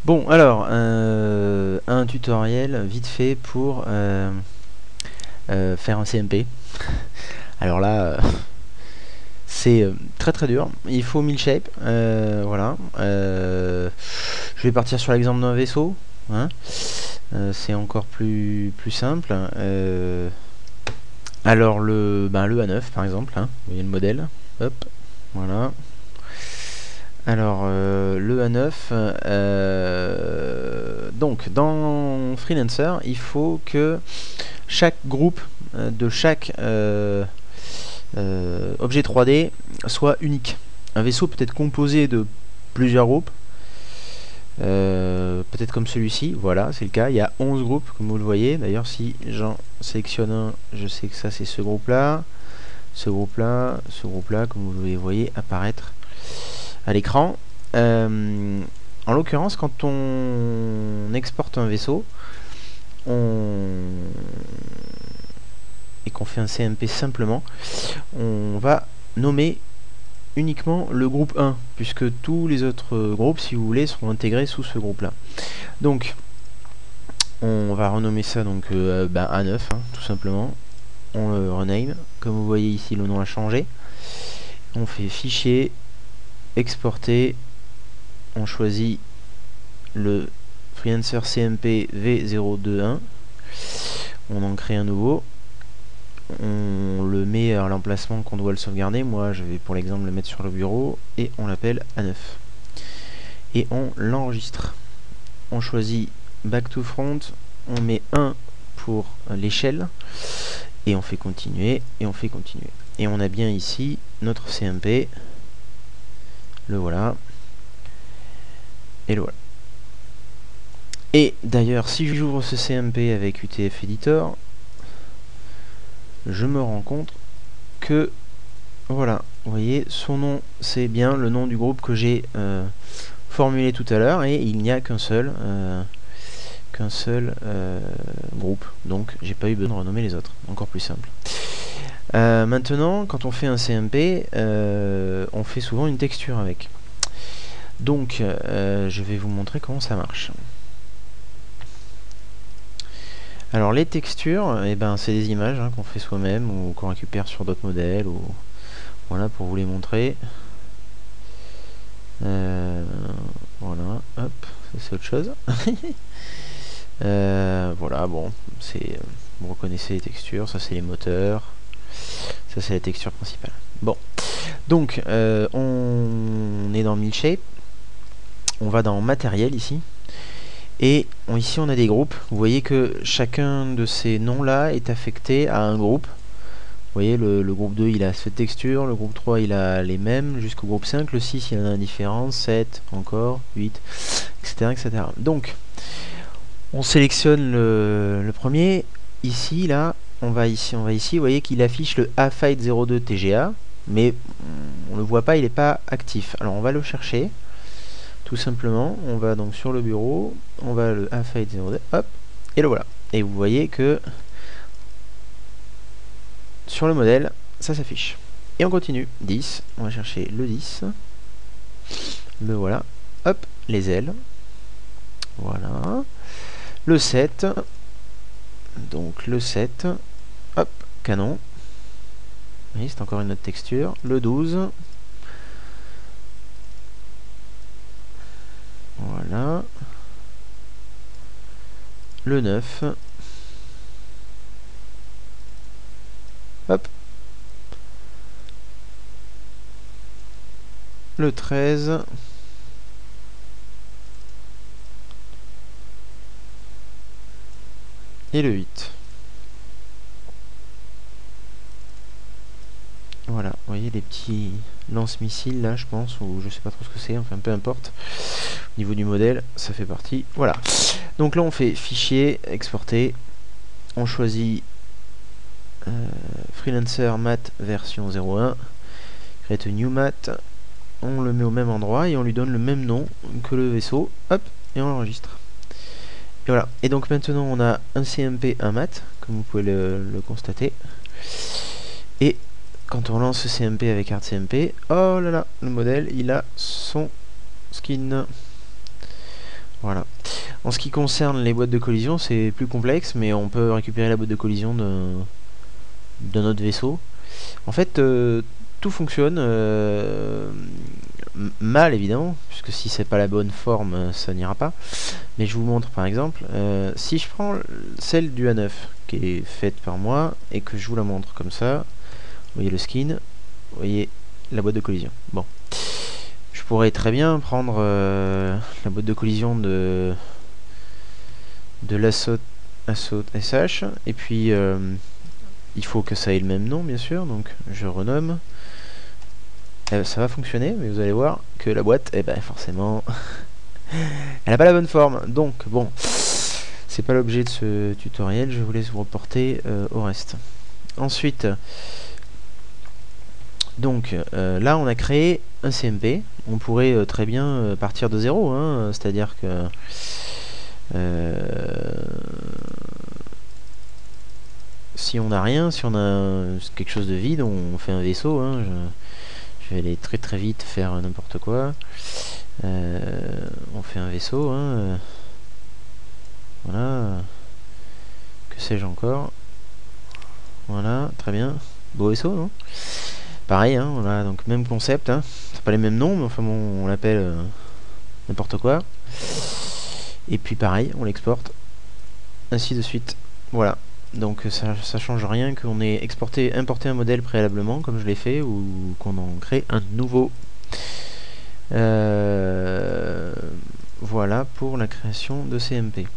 Bon, alors, un tutoriel vite fait pour faire un CMP. Alors là, c'est très très dur. Il faut 1000 shapes. Voilà. Je vais partir sur l'exemple d'un vaisseau. Hein. C'est encore plus simple. Alors, le A9 par exemple. Hein. Vous voyez le modèle. Hop. Voilà. Alors, le A9, donc dans Freelancer, il faut que chaque groupe de chaque objet 3D soit unique. Un vaisseau peut être composé de plusieurs groupes, peut-être comme celui-ci, voilà, c'est le cas. Il y a 11 groupes, comme vous le voyez. D'ailleurs, si j'en sélectionne un, je sais que ça c'est ce groupe-là, ce groupe-là, ce groupe-là, comme vous le voyez apparaître à l'écran. En l'occurrence, quand on exporte un vaisseau et qu'on fait un CMP simplement, on va nommer uniquement le groupe 1, puisque tous les autres groupes, si vous voulez, seront intégrés sous ce groupe-là. Donc, on va renommer ça donc A9, hein, tout simplement. On le rename. Comme vous voyez ici, le nom a changé. On fait fichier, exporter. On choisit le Freelancer CMP V021. On en crée un nouveau. On le met à l'emplacement qu'on doit le sauvegarder. Moi, je vais pour l'exemple le mettre sur le bureau. Et on l'appelle A9. Et on l'enregistre. On choisit Back to Front. On met 1 pour l'échelle. Et on fait continuer. Et on fait continuer. Et on a bien ici notre CMP. Le voilà. Et le voilà. Et d'ailleurs, si j'ouvre ce CMP avec UTF Editor, je me rends compte que, voilà, vous voyez, son nom, c'est bien le nom du groupe que j'ai formulé tout à l'heure, et il n'y a qu'un seul groupe. Donc, j'ai pas eu besoin de renommer les autres. Encore plus simple. Maintenant, quand on fait un CMP, on fait souvent une texture avec. Donc, je vais vous montrer comment ça marche. Alors les textures, c'est des images hein, qu'on fait soi-même ou qu'on récupère sur d'autres modèles, ou voilà pour vous les montrer. Voilà, hop, ça c'est autre chose. Voilà, bon, vous reconnaissez les textures, ça c'est les moteurs, ça c'est la texture principale. Bon, donc on est dans 1000 shapes, on va dans matériel ici. Et ici on a des groupes. Vous voyez que chacun de ces noms là est affecté à un groupe. Vous voyez le groupe 2 il a cette texture, le groupe 3 il a les mêmes, jusqu'au groupe 5, le 6 il en a différence, 7 encore, 8, etc. Donc on sélectionne le premier. Ici là, on va ici, vous voyez qu'il affiche le A-Fight02 TGA, mais on le voit pas, il n'est pas actif. Alors on va le chercher. Tout simplement, on va donc sur le bureau, on va le A-Fight02, hop, et le voilà. Et vous voyez que sur le modèle, ça s'affiche. Et on continue. 10, on va chercher le 10. Le voilà. Hop, les ailes. Voilà. Le 7. Donc le 7. Hop, canon. Oui, c'est encore une autre texture. Le 12. Voilà. Le 9. Hop. Le 13. Et le 8. Voilà, vous voyez les petits lance-missiles là, je pense, ou je sais pas trop ce que c'est, enfin peu importe. Au niveau du modèle, ça fait partie. Voilà. Donc là, on fait fichier, exporter. On choisit Freelancer Math version 01. Create a new math. On le met au même endroit et on lui donne le même nom que le vaisseau. Hop, et on l'enregistre. Et voilà. Et donc maintenant, on a un CMP, un math, comme vous pouvez le constater. Et quand on lance ce CMP avec ArtCMP, oh là là, le modèle, il a son skin. Voilà. En ce qui concerne les boîtes de collision, c'est plus complexe, mais on peut récupérer la boîte de collision d'un autre vaisseau. En fait, tout fonctionne mal évidemment, puisque si c'est pas la bonne forme, ça n'ira pas. Mais je vous montre par exemple, si je prends celle du A9 qui est faite par moi et que je vous la montre comme ça, vous voyez le skin, vous voyez la boîte de collision. Bon, je pourrais très bien prendre la boîte de collision de l'Assault SH, et puis il faut que ça ait le même nom bien sûr, donc je renomme. Ça va fonctionner, mais vous allez voir que la boîte, eh ben forcément, elle n'a pas la bonne forme. Donc bon, c'est pas l'objet de ce tutoriel, je vous laisse vous reporter au reste. Ensuite, donc là on a créé un CMP. On pourrait très bien partir de zéro, hein, c'est-à-dire que si on n'a rien, si on a quelque chose de vide, on fait un vaisseau. Hein, je vais aller très très vite faire n'importe quoi. On fait un vaisseau. Hein, voilà. Que sais-je encore? Voilà, très bien. Beau vaisseau, non? Pareil, hein, voilà, donc même concept. Hein. C'est pas les mêmes noms, mais enfin bon, on l'appelle n'importe quoi. Et puis pareil, on l'exporte. Ainsi de suite. Voilà. Donc ça change rien qu'on ait importé un modèle préalablement, comme je l'ai fait, ou qu'on en crée un nouveau. Voilà pour la création de CMP.